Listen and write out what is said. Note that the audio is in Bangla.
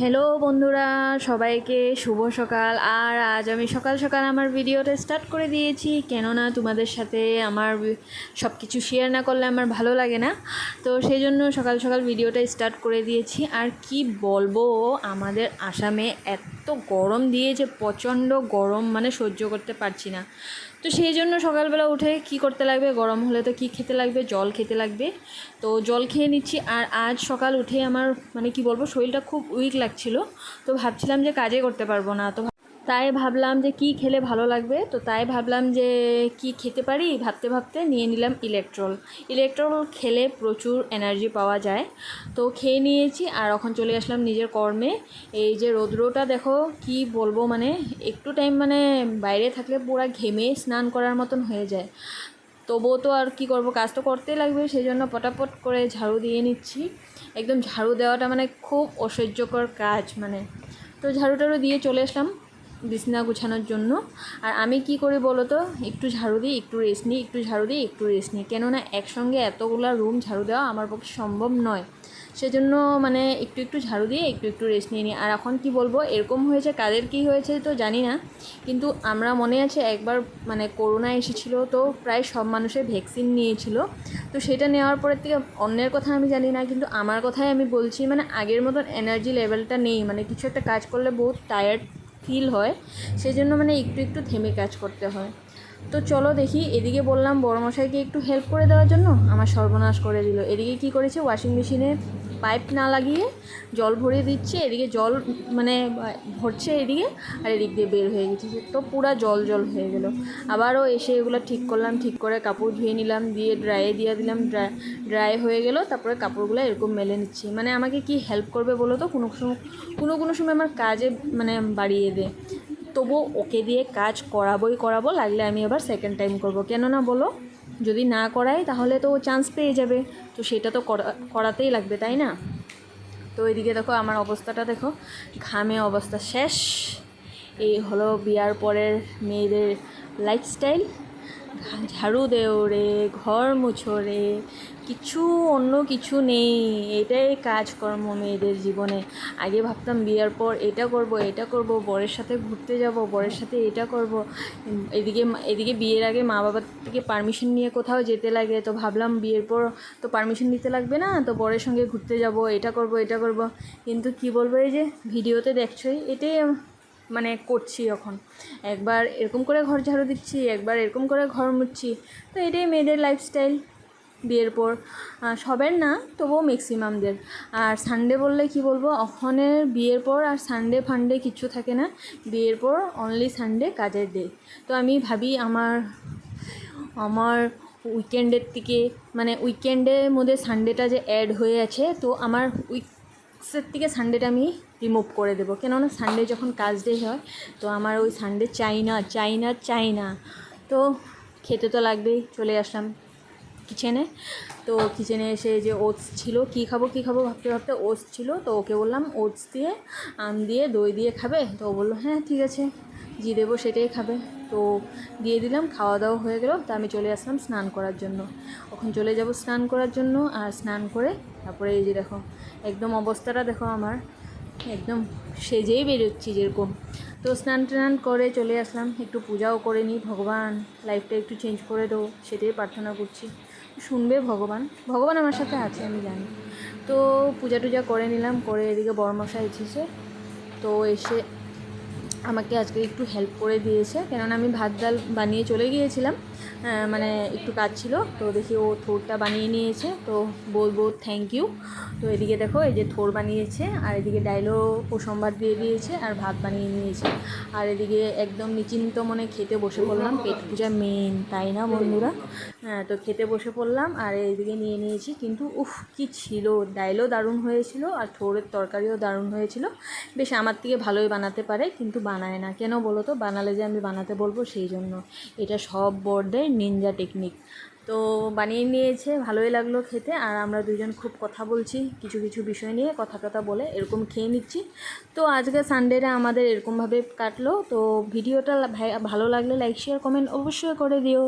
হ্যালো বন্ধুরা, সবাইকে শুভ সকাল। আর আজ আমি সকাল সকাল আমার ভিডিওটা স্টার্ট করে দিয়েছি, কেননা তোমাদের সাথে আমার সব কিছু শেয়ার না করলে আমার ভালো লাগে না। তো সেই জন্য সকাল সকাল ভিডিওটা স্টার্ট করে দিয়েছি। আর কি বলবো, আমাদের আসামে এত গরম দিয়েছে, প্রচণ্ড গরম, মানে সহ্য করতে পারছি না। তো সেই জন্য সকালবেলা উঠে কি করতে লাগবে, গরম হলে তো কি খেতে লাগবে, জল খেতে লাগবে। তো জল খেয়ে নিচ্ছি। আর আজ সকাল উঠে আমার মানে কি বলবো, শরীরটা খুব উইক লাগছিল। তো ভাবছিলাম যে কাজে করতে পারবো না, তো তাই ভাবলাম যে কি খেলে ভালো লাগবে। তো তাই ভাবলাম যে কি খেতে পারি, ভাবতে ভাবতে নিয়ে নিলাম ইলেকট্রল। ইলেকট্রল খেলে প্রচুর এনার্জি পাওয়া যায়। তো খেয়ে নিয়েছি আর এখন চলে আসলাম নিজের কর্মে। এই যে রৌদ্রটা দেখো, কি বলবো, মানে একটু টাইম মানে বাইরে থাকলে পুরো ঘেমে স্নান করার মতন হয়ে যায়। তবুও তো আর কি করব, কাজ তো করতেই লাগবে, সেই জন্য পটাপট করে ঝাড়ু দিয়ে নিচ্ছি। একদম ঝাড়ু দেওয়াটা মানে খুব অসহ্যকর কাজ মানে। তো ঝাড়ু টাড়ু দিয়ে চলে আসলাম বিছনা গুছানোর জন্য। আর আমি কি করি বলো তো, একটু ঝাড়ু দিই, একটু রেস্ট নিই, একটু ঝাড়ু দিই, একটু রেস্ট নিই, কেননা একসঙ্গে এতগুলো রুম ঝাড়ু দেওয়া আমার পক্ষে সম্ভব নয়। সেজন্য মানে একটু একটু ঝাড়ু দিয়ে একটু একটু রেস্ট নিয়ে নিই। আর এখন কি বলবো, এরকম হয়েছে, কাদের কি হয়েছে তো জানি না, কিন্তু আমরা মনে আছে একবার মানে করোনা এসেছিলো, তো প্রায় সব মানুষের ভ্যাকসিন নিয়েছিল। তো সেটা নেওয়ার পরের থেকে অন্যের কথা আমি জানি না, কিন্তু আমার কথাই আমি বলছি, মানে আগের মতন এনার্জি লেভেলটা নেই, মানে কিছু একটা কাজ করলে বহুত টায়ার্ড ফিল হয়। সেই জন্য মানে একটু একটু থেমে কাজ করতে হয়। তো চলো দেখি, এদিকে বললাম বড়মশাইকে একটু হেল্প করে দেওয়ার জন্য, আমার সর্বনাশ করে দিল। এদিকে কি করেছে, ওয়াশিং মেশিনে পাইপ না লাগিয়ে জল ভরিয়ে দিচ্ছে, এদিকে জল মানে ভরছে এদিকে, আর এদিক দিয়ে বের হয়ে গেছে, তো পুরা জল জল হয়ে গেল। আবারও এসে এগুলো ঠিক করলাম, ঠিক করে কাপড় ধুয়ে নিলাম, দিয়ে ড্রাইয়ে দিয়ে দিলাম, ড্রাই হয়ে গেল। তারপরে কাপড়গুলো এরকম মেলে নিচ্ছি। মানে আমাকে কি হেল্প করবে বলো তো, কোনো সময় আমার কাজে মানে বাড়িয়ে দেয়। তবু ওকে দিয়ে কাজ করাবো, লাগলে আমি আবার সেকেন্ড টাইম করব, কেন না বলো, যদি না করাই তাহলে তো ও চান্স পেয়ে যাবে। তো সেটা তো করাতেই লাগবে, তাই না? তো এদিকে দেখো আমার অবস্থাটা দেখো, ঘামে অবস্থা শেষ। এই হলো বিয়ার পরের মেয়েদের লাইফস্টাইল। ঝাড়ু দেও রে, ঘর মুছো রে, কিছু অন্য কিছু নেই, এটাই কাজকর্ম মেয়েদের জীবনে। আগে ভাবতাম বিয়ের পর এটা করব, বরের সাথে ঘুরতে যাব, বরের সাথে এটা করব। এদিকে এদিকে বিয়ের আগে মা বাবার থেকে পারমিশন নিয়ে কোথাও যেতে লাগে, তো ভাবলাম বিয়ের পর তো পারমিশন নিতে লাগবে না, তো বরের সঙ্গে ঘুরতে যাব, এটা করব। কিন্তু কি বলবো, এই যে ভিডিওতে দেখছোই, এটাই মানে করছি এখন। একবার এরকম করে ঘর ঝাড়ু দিচ্ছি, একবার এরকম করে ঘর মুছছি। তো এটাই মেয়েদের লাইফস্টাইল বিয়ের পর, সবের না তবুও ম্যাক্সিমামদের। আর সানডে বললে কি বলবো, ওখানের বিয়ের পর আর সানডে ফান্ডে কিচ্ছু থাকে না, বিয়ের পর অনলি সানডে কাজের ডে। তো আমি ভাবি আমার আমার উইকেন্ডের থেকে, মানে উইকেন্ডের মধ্যে সানডেটা যে অ্যাড হয়ে আছে, তো আমার উইকসের থেকে সানডেটা আমি রিমুভ করে দেবো, কেননা সানডে যখন কাজ ডে হয়, তো আমার ওই সানডে চাই না। তো খেতে তো লাগবেই। চলে আসলাম কিচেনে। তো কিচেনে এসে যে ওটস ছিল, কী খাবো ভাবতে ভাবতে ওটস ছিল, তো ওকে বললাম ওটস দিয়ে আম দিয়ে দই দিয়ে খাবে, তো ও বললো হ্যাঁ ঠিক আছে, জি দেবো, সেটাই খাবে। তো দিয়ে দিলাম, খাওয়া দাওয়া হয়ে গেল। তো আমি চলে আসলাম স্নান করার জন্য। এখন চলে যাব স্নান করার জন্য। আর স্নান করে তারপরে এই যে দেখো, একদম অবস্থাটা দেখো আমার, একদম সেজেই বেরোচ্ছি যেরকম। তো স্নান টান করে চলে আসলাম, একটু পূজাও করে নিই, ভগবান লাইফটা একটু চেঞ্জ করে দাও, সেটাই প্রার্থনা করছি। শুনবে ভগবান আমার সাথে আছে, আমি জানি। তো পূজা টুজা করে নিলাম, করে এদিকে বড়মশাই এসেছে। তো এসে আমাকে আজকে একটু হেল্প করে দিয়েছে, কেননা আমি ভাত ডাল বানিয়ে চলে গিয়েছিলাম, মানে একটু কাজ ছিল। তো দেখি ও থোরটা বানিয়ে নিয়েছে, তো বলবো থ্যাংক ইউ। তো এদিকে দেখো, এই যে থোর বানিয়েছে, আর এদিকে ডাইলও সম্বাদ দিয়ে দিয়েছে, আর ভাত বানিয়ে নিয়েছে। আর এদিকে একদম নিশ্চিন্ত মনে খেতে বসে পড়লাম, পেট পূজা মেন, তাই না বন্ধুরা? তো খেতে বসে পড়লাম, আর এইদিকে নিয়ে নিয়েছি। কিন্তু কি ছিল, ডাইলও দারুণ হয়েছিল, আর থোরের তরকারিও দারুণ হয়েছিল। বেশ আমার থেকে ভালোই বানাতে পারে, কিন্তু বানায় না কেন বলো তো, বানালে যে আমি বানাতে বলবো সেই জন্য। এটা সব বড়দের নিনজা টেকনিক। তো বানিয়ে নিয়েছে, ভালোই লাগলো খেতে। আর আমরা দুজন খুব কথা বলছি, কিছু কিছু বিষয় নিয়ে কথা টথা বলে এরকম খেয়ে নিচ্ছি। তো আজকে সানডেটা আমাদের এরকমভাবে কাটলো। তো ভিডিওটা ভালো লাগলে লাইক শেয়ার কমেন্ট অবশ্যই করে দিও।